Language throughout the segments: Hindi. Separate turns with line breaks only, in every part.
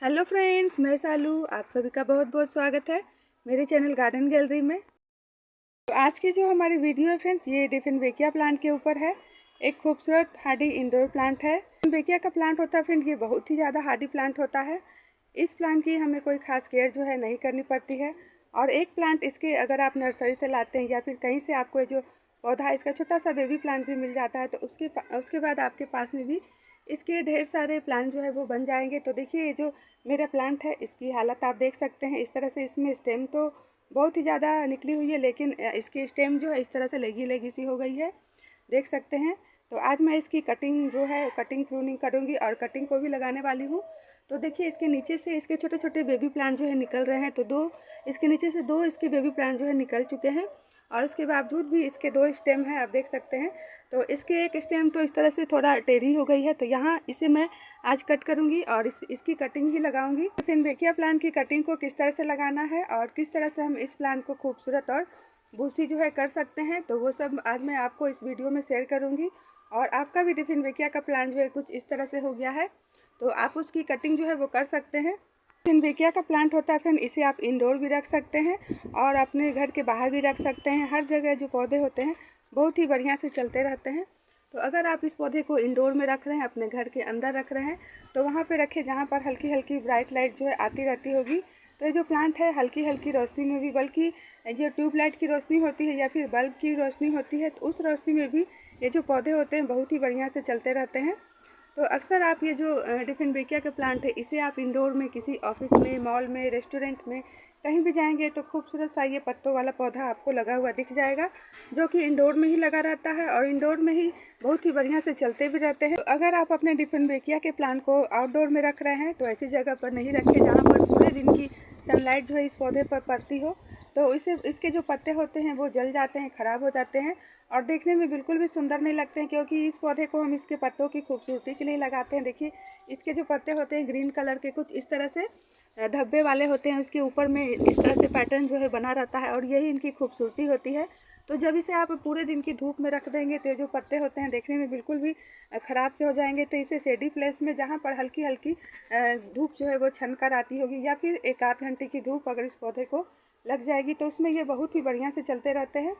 हेलो फ्रेंड्स, मैं सालू। आप सभी का बहुत बहुत स्वागत है मेरे चैनल गार्डन गैलरी में। तो आज की जो हमारी वीडियो है फ्रेंड्स, ये डिफिनबेकिया प्लांट के ऊपर है। एक खूबसूरत हार्डी इंडोर प्लांट है। डिफिनबेकिया का प्लांट होता है फ्रेंड, ये बहुत ही ज़्यादा हार्डी प्लांट होता है। इस प्लांट की हमें कोई खास केयर जो है नहीं करनी पड़ती है। और एक प्लांट इसके अगर आप नर्सरी से लाते हैं या फिर कहीं से आपको जो पौधा इसका छोटा सा बेबी प्लांट भी मिल जाता है, तो उसके बाद आपके पास में भी इसके ढेर सारे प्लांट जो है वो बन जाएंगे। तो देखिए, ये जो मेरा प्लांट है इसकी हालत आप देख सकते हैं। इस तरह से इसमें स्टेम तो बहुत ही ज़्यादा निकली हुई है, लेकिन इसकी स्टेम जो है इस तरह से लेगी लेगी सी हो गई है, देख सकते हैं। तो आज मैं इसकी कटिंग जो है कटिंग प्रूनिंग करूँगी और कटिंग को भी लगाने वाली हूँ। तो देखिए, इसके नीचे से इसके छोटे छोटे बेबी प्लांट जो है निकल रहे हैं। तो इसके नीचे से दो इसके बेबी प्लांट जो है निकल चुके हैं, और इसके बावजूद भी इसके दो स्टेम हैं, आप देख सकते हैं। तो इसके एक स्टेम तो इस तरह से थोड़ा टेढ़ी हो गई है, तो यहाँ इसे मैं आज कट करूँगी और इसकी कटिंग ही लगाऊंगी। डिफिनबेकिया प्लांट की कटिंग को किस तरह से लगाना है और किस तरह से हम इस प्लांट को खूबसूरत और बूसी जो है कर सकते हैं, तो वो सब आज मैं आपको इस वीडियो में शेयर करूँगी। और आपका भी डिफिनबेकिया का प्लांट जो है कुछ इस तरह से हो गया है, तो आप उसकी कटिंग जो है वो कर सकते हैं। डिफिनबेकिया का प्लांट होता है फ्रेंड, इसे आप इंडोर भी रख सकते हैं और अपने घर के बाहर भी रख सकते हैं। हर जगह जो पौधे होते हैं बहुत ही बढ़िया से चलते रहते हैं। तो अगर आप इस पौधे को इंडोर में रख रहे हैं, अपने घर के अंदर रख रहे हैं, तो वहाँ पे रखें जहाँ पर हल्की हल्की ब्राइट लाइट जो है आती रहती होगी। तो ये जो प्लांट है हल्की हल्की रोशनी में भी, बल्कि जो ट्यूबलाइट की रोशनी होती है या फिर बल्ब की रोशनी होती है, तो उस रोशनी में भी ये जो पौधे होते हैं बहुत ही बढ़िया से चलते रहते हैं। तो अक्सर आप ये जो डिफिनबेकिया के प्लांट है, इसे आप इंडोर में किसी ऑफिस में, मॉल में, रेस्टोरेंट में कहीं भी जाएंगे तो खूबसूरत सा ये पत्तों वाला पौधा आपको लगा हुआ दिख जाएगा, जो कि इंडोर में ही लगा रहता है और इंडोर में ही बहुत ही बढ़िया से चलते भी रहते हैं। तो अगर आप अपने डिफिनबेकिया के प्लांट को आउटडोर में रख रहे हैं, तो ऐसी जगह पर नहीं रखें जहाँ पर पूरे दिन की सनलाइट जो है इस पौधे पर पड़ती हो। तो इसके जो पत्ते होते हैं वो जल जाते हैं, ख़राब हो जाते हैं और देखने में बिल्कुल भी सुंदर नहीं लगते हैं, क्योंकि इस पौधे को हम इसके पत्तों की खूबसूरती के लिए लगाते हैं। देखिए, इसके जो पत्ते होते हैं ग्रीन कलर के, कुछ इस तरह से धब्बे वाले होते हैं, उसके ऊपर में इस तरह से पैटर्न जो है बना रहता है और यही इनकी खूबसूरती होती है। तो जब इसे आप पूरे दिन की धूप में रख देंगे तो जो पत्ते होते हैं देखने में बिल्कुल भी ख़राब से हो जाएंगे। तो इसे शेडी प्लेस में, जहाँ पर हल्की हल्की धूप जो है वो छन कर आती होगी, या फिर एक आध घंटे की धूप अगर इस पौधे को लग जाएगी, तो उसमें ये बहुत ही बढ़िया से चलते रहते हैं।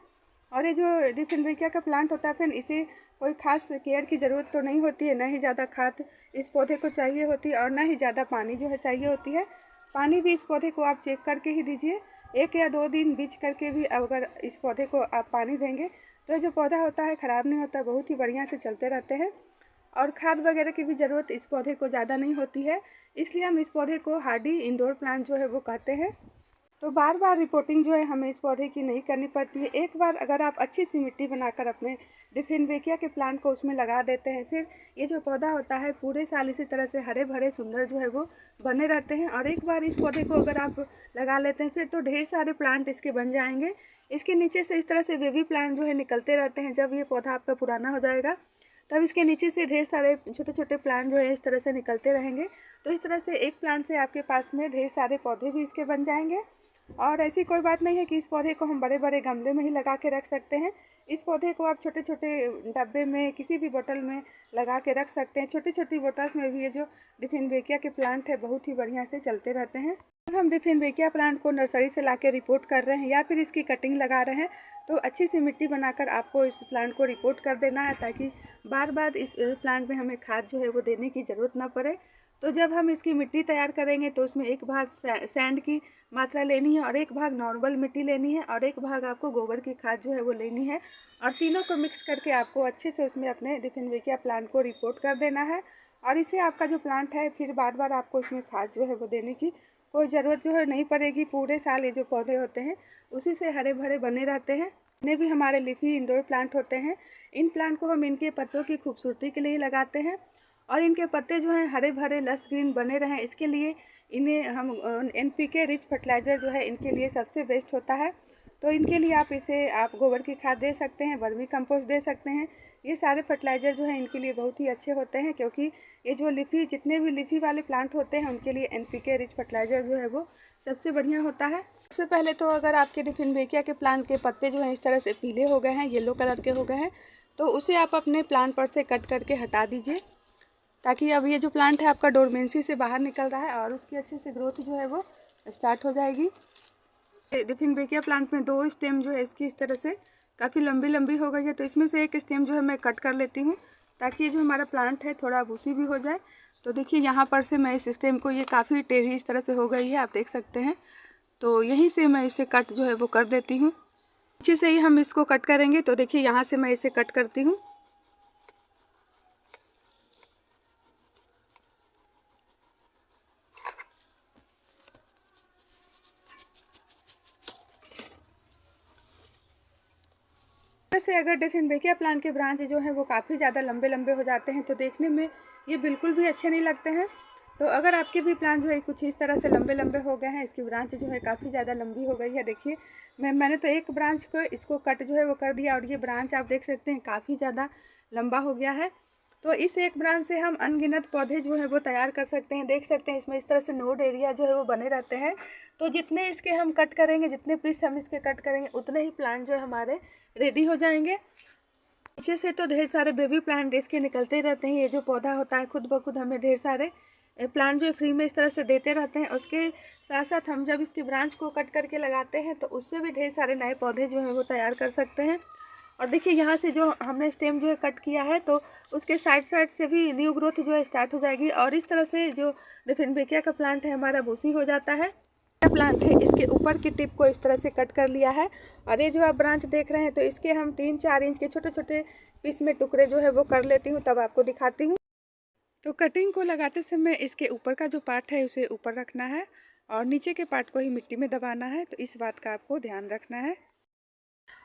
और ये जो डिफिनबेकिया का प्लांट होता है फ्रेंड, इसे कोई खास केयर की ज़रूरत तो नहीं होती है, ना ही ज़्यादा खाद इस पौधे को चाहिए होती है और ना ही ज़्यादा पानी जो है चाहिए होती है। पानी भी इस पौधे को आप चेक करके ही दीजिए। 1 या 2 दिन बीच करके भी अगर इस पौधे को आप पानी देंगे तो जो पौधा होता है ख़राब नहीं होता, बहुत ही बढ़िया से चलते रहते हैं। और खाद वगैरह की भी ज़रूरत इस पौधे को ज़्यादा नहीं होती है, इसलिए हम इस पौधे को हार्डी इंडोर प्लांट जो है वो कहते हैं। तो बार बार रिपोर्टिंग जो है हमें इस पौधे की नहीं करनी पड़ती है। एक बार अगर आप अच्छी सी मिट्टी बनाकर अपने डिफिनबेकिया के प्लांट को उसमें लगा देते हैं, फिर ये जो पौधा होता है पूरे साल इसी तरह से हरे भरे सुंदर जो है वो बने रहते हैं। और एक बार इस पौधे को अगर आप लगा लेते हैं फिर तो ढेर सारे प्लांट इसके बन जाएंगे। इसके नीचे से इस तरह से बेबी प्लांट जो है निकलते रहते हैं। जब ये पौधा आपका पुराना हो जाएगा तब इसके नीचे से ढेर सारे छोटे छोटे प्लांट जो है इस तरह से निकलते रहेंगे। तो इस तरह से एक प्लांट से आपके पास में ढेर सारे पौधे भी इसके बन जाएंगे। और ऐसी कोई बात नहीं है कि इस पौधे को हम बड़े बड़े गमले में ही लगा के रख सकते हैं। इस पौधे को आप छोटे छोटे डब्बे में, किसी भी बोतल में लगा के रख सकते हैं। छोटी छोटी बोतल्स में भी ये जो डिफिनबेकिया के प्लांट है बहुत ही बढ़िया से चलते रहते हैं। जब हम डिफिनबेकिया प्लांट को नर्सरी से ला के रिपोर्ट कर रहे हैं या फिर इसकी कटिंग लगा रहे हैं, तो अच्छी सी मिट्टी बनाकर आपको इस प्लांट को रिपोर्ट कर देना है, ताकि बार बार इस प्लांट में हमें खाद जो है वो देने की ज़रूरत ना पड़े। तो जब हम इसकी मिट्टी तैयार करेंगे तो उसमें एक भाग सैंड की मात्रा लेनी है और एक भाग नॉर्मल मिट्टी लेनी है और एक भाग आपको गोबर की खाद जो है वो लेनी है, और तीनों को मिक्स करके आपको अच्छे से उसमें अपने डिफिनबेकिया प्लांट को रिपोर्ट कर देना है। और इससे आपका जो प्लांट है फिर बार बार आपको उसमें खाद जो है वो देने की कोई ज़रूरत जो है नहीं पड़ेगी। पूरे साल ये जो पौधे होते हैं उसी से हरे भरे बने रहते हैं। जितने भी हमारे लीफी इंडोर प्लांट होते हैं, इन प्लांट को हम इनके पत्तों की खूबसूरती के लिए लगाते हैं और इनके पत्ते जो हैं हरे भरे लस ग्रीन बने रहें, इसके लिए इन्हें हम NPK रिच फर्टिलाइज़र जो है इनके लिए सबसे बेस्ट होता है। तो इनके लिए आप गोबर की खाद दे सकते हैं, वर्मी कंपोस्ट दे सकते हैं। ये सारे फर्टिलाइज़र जो हैं इनके लिए बहुत ही अच्छे होते हैं, क्योंकि ये जो जितने भी लीफी वाले प्लांट होते हैं उनके लिए NPK रिच फर्टिलाइज़र जो है वो सबसे बढ़िया होता है। सबसे पहले तो अगर आपके डिफिनबेकिया के प्लांट के पत्ते जो हैं इस तरह से पीले हो गए हैं, येलो कलर के हो गए हैं, तो उसे आप अपने प्लांट पर से कट करके हटा दीजिए। ताकि अब ये जो प्लांट है आपका डोरमेंसी से बाहर निकल रहा है और उसकी अच्छे से ग्रोथ जो है वो स्टार्ट हो जाएगी। डिफिनबेकिया प्लांट में 2 स्टेम जो है इसकी इस तरह से काफ़ी लंबी लंबी हो गई है, तो इसमें से एक स्टेम जो है मैं कट कर लेती हूँ ताकि ये जो हमारा प्लांट है थोड़ा बूसी भी हो जाए। तो देखिए यहाँ पर से मैं इस स्टेम को, ये काफ़ी टेढ़ी इस तरह से हो गई है, आप देख सकते हैं। तो यहीं से मैं इसे कट जो है वो कर देती हूँ। नीचे से ही हम इसको कट करेंगे, तो देखिए यहाँ से मैं इसे कट करती हूँ। वैसे अगर डिफिनबेकिया प्लांट के ब्रांच जो है वो काफ़ी ज़्यादा लंबे लंबे हो जाते हैं तो देखने में ये बिल्कुल भी अच्छे नहीं लगते हैं। तो अगर आपके भी प्लांट जो है कुछ इस तरह से लंबे लंबे हो गए हैं, इसकी ब्रांच जो है काफ़ी ज़्यादा लंबी हो गई है, देखिए मैंने तो एक ब्रांच को इसको कट जो है वो कर दिया और ये ब्रांच आप देख सकते हैं काफ़ी ज़्यादा लंबा हो गया है। तो इस एक ब्रांच से हम अनगिनत पौधे जो है वो तैयार कर सकते हैं। देख सकते हैं इसमें इस तरह से नोड एरिया जो है वो बने रहते हैं। तो जितने इसके हम कट करेंगे, जितने पीस हम इसके कट करेंगे, उतने ही प्लांट जो है हमारे रेडी हो जाएंगे। नीचे से तो ढेर सारे बेबी प्लांट इसके निकलते रहते हैं। ये जो पौधा होता है खुद ब खुद हमें ढेर सारे प्लांट जो फ्री में इस तरह से देते रहते हैं। उसके साथ साथ हम जब इसकी ब्रांच को कट करके लगाते हैं तो उससे भी ढेर सारे नए पौधे जो हैं वो तैयार कर सकते हैं। और देखिए यहाँ से जो हमने स्टेम जो है कट किया है तो उसके साइड साइड से भी न्यू ग्रोथ जो है स्टार्ट हो जाएगी और इस तरह से जो डिफिनबेकिया का प्लांट है हमारा बूसी हो जाता है। प्लांट है इसके ऊपर की टिप को इस तरह से कट कर लिया है और ये जो आप ब्रांच देख रहे हैं तो इसके हम 3-4 इंच के छोटे छोटे पीस में टुकड़े जो है वो कर लेती हूँ, तब आपको दिखाती हूँ। तो कटिंग को लगाते समय इसके ऊपर का जो पार्ट है उसे ऊपर रखना है और नीचे के पार्ट को ही मिट्टी में दबाना है, तो इस बात का आपको ध्यान रखना है।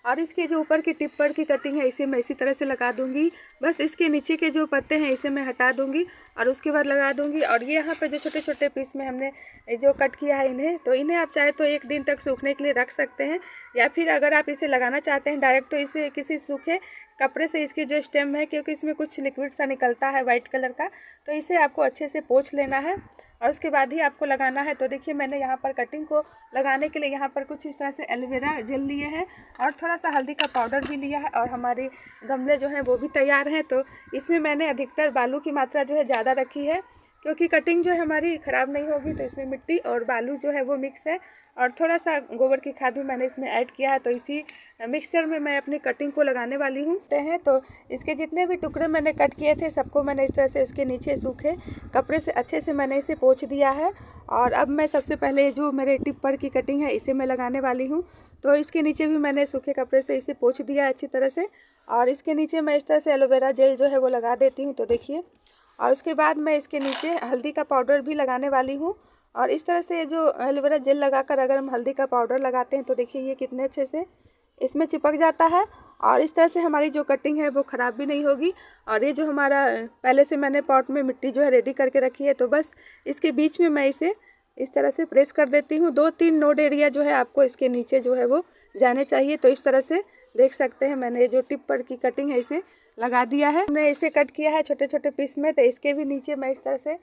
और इसके जो ऊपर की टिप पर की कटिंग है इसे मैं इसी तरह से लगा दूंगी। बस इसके नीचे के जो पत्ते हैं इसे मैं हटा दूंगी और उसके बाद लगा दूंगी। और ये यहाँ पे जो छोटे छोटे पीस में हमने जो कट किया है इन्हें आप चाहे तो 1 दिन तक सूखने के लिए रख सकते हैं, या फिर अगर आप इसे लगाना चाहते हैं डायरेक्ट तो इसे किसी सूखे कपड़े से इसकी जो स्टेम है, क्योंकि इसमें कुछ लिक्विड सा निकलता है वाइट कलर का, तो इसे आपको अच्छे से पोंछ लेना है और उसके बाद ही आपको लगाना है। तो देखिए मैंने यहाँ पर कटिंग को लगाने के लिए यहाँ पर कुछ इस तरह से एलोवेरा जेल लिए हैं और थोड़ा सा हल्दी का पाउडर भी लिया है और हमारे गमले जो हैं वो भी तैयार हैं। तो इसमें मैंने अधिकतर बालू की मात्रा जो है ज़्यादा रखी है, क्योंकि कटिंग जो है हमारी ख़राब नहीं होगी। तो इसमें मिट्टी और बालू जो है वो मिक्स है और थोड़ा सा गोबर की खाद भी मैंने इसमें ऐड किया है। तो इसी मिक्सचर में मैं अपनी कटिंग को लगाने वाली हूँ। तो इसके जितने भी टुकड़े मैंने कट किए थे सबको मैंने इस तरह से इसके नीचे सूखे कपड़े से अच्छे से मैंने इसे पोंछ दिया है। और अब मैं सबसे पहले जो मेरे टिप पर की कटिंग है इसे मैं लगाने वाली हूँ। तो इसके नीचे भी मैंने सूखे कपड़े से इसे पोंछ दिया है अच्छी तरह से और इसके नीचे मैं इस तरह से एलोवेरा जेल जो है वो लगा देती हूँ। तो देखिए, और उसके बाद मैं इसके नीचे हल्दी का पाउडर भी लगाने वाली हूँ। और इस तरह से जो एलोवेरा जेल लगाकर अगर हम हल्दी का पाउडर लगाते हैं तो देखिए ये कितने अच्छे से इसमें चिपक जाता है और इस तरह से हमारी जो कटिंग है वो ख़राब भी नहीं होगी। और ये जो हमारा पहले से मैंने पॉट में मिट्टी जो है रेडी करके रखी है, तो बस इसके बीच में मैं इसे इस तरह से प्रेस कर देती हूँ। 2-3 नोड एरिया जो है आपको इसके नीचे जो है वो जाने चाहिए। तो इस तरह से देख सकते हैं मैंने जो टिप पर की कटिंग है इसे लगा दिया है। मैंने इसे कट किया है छोटे छोटे पीस में, तो इसके भी नीचे मैं इस तरह से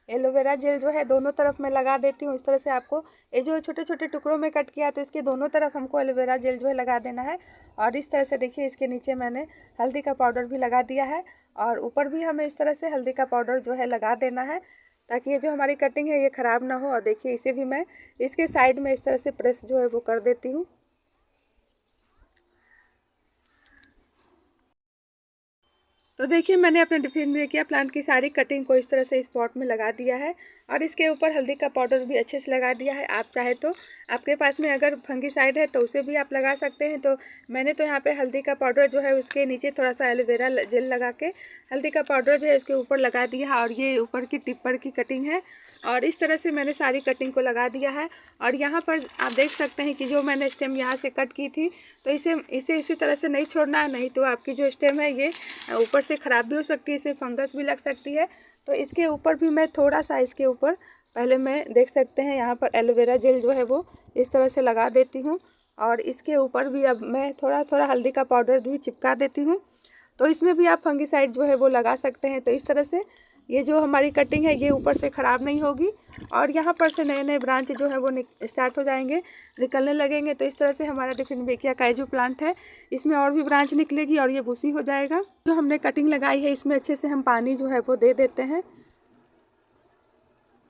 एलोवेरा जेल जो है दोनों तरफ मैं लगा देती हूँ। इस तरह से आपको ये जो छोटे छोटे टुकड़ों में कट किया तो इसके दोनों तरफ हमको एलोवेरा जेल जो है लगा देना है। और इस तरह से देखिए इसके नीचे मैंने हल्दी का पाउडर भी लगा दिया है और ऊपर भी हमें इस तरह से हल्दी का पाउडर जो है लगा देना है ताकि ये जो हमारी कटिंग है ये ख़राब ना हो। और देखिए इसे भी मैं इसके साइड में इस तरह से प्रेस जो है वो कर देती हूँ। तो देखिए मैंने अपने डिफिनबेकिया प्लांट की सारी कटिंग को इस तरह से इस पॉट में लगा दिया है और इसके ऊपर हल्दी का पाउडर भी अच्छे से लगा दिया है। आप चाहे तो आपके पास में अगर फंगीसाइड है तो उसे भी आप लगा सकते हैं। तो मैंने तो यहाँ पे हल्दी का पाउडर जो है उसके नीचे थोड़ा सा एलोवेरा जेल लगा के हल्दी का पाउडर जो है इसके ऊपर लगा दिया है और ये ऊपर की टिप पर की कटिंग है और इस तरह से मैंने सारी कटिंग को लगा दिया है। और यहाँ पर आप देख सकते हैं कि जो मैंने स्टेम यहाँ से कट की थी तो इसे इसी तरह से नहीं छोड़ना है, नहीं तो आपकी जो स्टेम है ये ऊपर से ख़राब भी हो सकती है, इसे फंगस भी लग सकती है। तो इसके ऊपर भी मैं थोड़ा सा इसके ऊपर पहले मैं देख सकते हैं यहाँ पर एलोवेरा जेल जो है वो इस तरह से लगा देती हूँ और इसके ऊपर भी अब मैं थोड़ा थोड़ा हल्दी का पाउडर भी चिपका देती हूँ। तो इसमें भी आप फंगीसाइड जो है वो लगा सकते हैं। तो इस तरह से ये जो हमारी कटिंग है ये ऊपर से ख़राब नहीं होगी और यहाँ पर से नए नए ब्रांच जो है वो स्टार्ट हो जाएंगे, निकलने लगेंगे। तो इस तरह से हमारा डिफिनबेकिया का जो प्लांट है इसमें और भी ब्रांच निकलेगी और ये भूसी हो जाएगा। जो हमने कटिंग लगाई है इसमें अच्छे से हम पानी जो है वो दे देते हैं।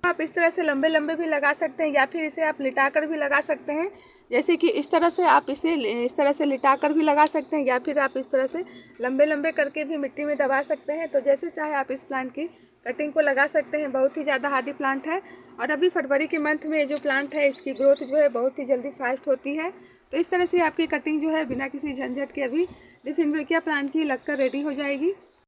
आप इस तरह से लंबे लंबे भी लगा सकते हैं या फिर इसे आप लिटा कर भी लगा सकते हैं। जैसे कि इस तरह से आप इसे इस तरह से लिटा कर भी लगा सकते हैं या फिर आप इस तरह से लंबे लंबे करके भी मिट्टी में दबा सकते हैं। तो जैसे चाहे आप इस प्लांट की कटिंग को लगा सकते हैं। बहुत ही ज़्यादा हार्डी प्लांट है और अभी फरवरी के मंथ में जो प्लांट है इसकी ग्रोथ जो है बहुत ही जल्दी फास्ट होती है। तो इस तरह से आपकी कटिंग जो है बिना किसी झंझट के अभी डिफिनबेकिया प्लांट की लगकर रेडी हो जाएगी।